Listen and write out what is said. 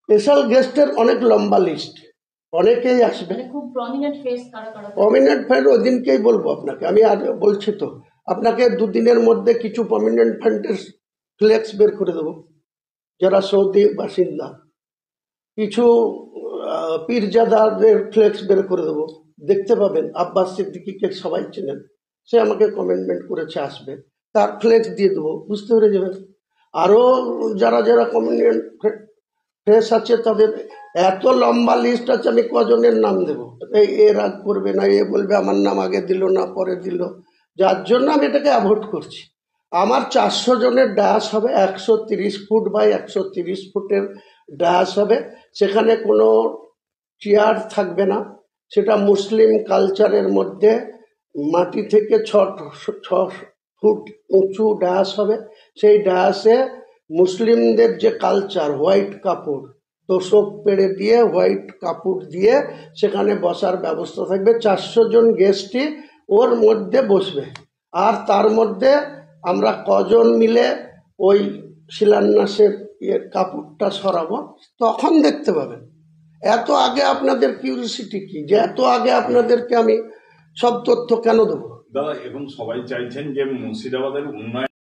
Special গেস্টের অনেক লম্বা list, অনেকেই আসবে। খুব প্রমিনেন্ট ফেস কারা কারা? প্রমিনেন্ট ফেস ওই দিনকেই বলবো আপনাকে, আমি আর বলছি তো আপনাকে, দুদিনের মধ্যে কিছু প্রমিনেন্ট ফ্যান্টের ফ্লেক্স বের করে দেবো যারা সৌদি বাসিন্দা, কিছু পীরজাদাদের ফ্লেক্স বের করে দেবো, দেখতে পাবেন। আব্বাস সিদ্দিকীকে সবাই চেনেন, সে আমাকে কমেন্টমেন্ট করেছে আসবে, তার ফ্লেক্স দিয়ে দেবো, বুঝতে পেরে যাবেন। আরও যারা যারা কমিউনিয়ন ফ্রেশ আছে তাদের এত লম্বা লিস্ট আছে, আমি কজনের নাম দেবো। এ রাগ করবে না, এ বলবে আমার নাম আগে দিল না পরে দিল, যার জন্য আমি এটাকে অ্যাভয়েড করছি। আমার 400 জনের ডায়াস হবে, 130 ফুট বাই 130 ফুটের ডায়াস হবে, সেখানে কোনো চেয়ার থাকবে না। সেটা মুসলিম কালচারের মধ্যে মাটি থেকে 6 ফুট উঁচু ডায়াস হবে। সেই ডায়াসে মুসলিমদের যে কালচার, হোয়াইট কাপড়, তোষক পেড়ে দিয়ে হোয়াইট কাপড় দিয়ে সেখানে বসার ব্যবস্থা থাকবে। 400 জন গেস্টই ওর মধ্যে বসবে। আর তার মধ্যে আমরা কজন মিলে ওই শিলান্যাসের কাপড়টা সরাবো তখন দেখতে পাবেন। এত আগে আপনাদের কিউরিসিটি কি, যে এত আগে আপনাদেরকে আমি সব তথ্য কেন দেবো? দাদা, এখন সবাই চাইছেন যে মুর্শিদাবাদের উন্নয়ন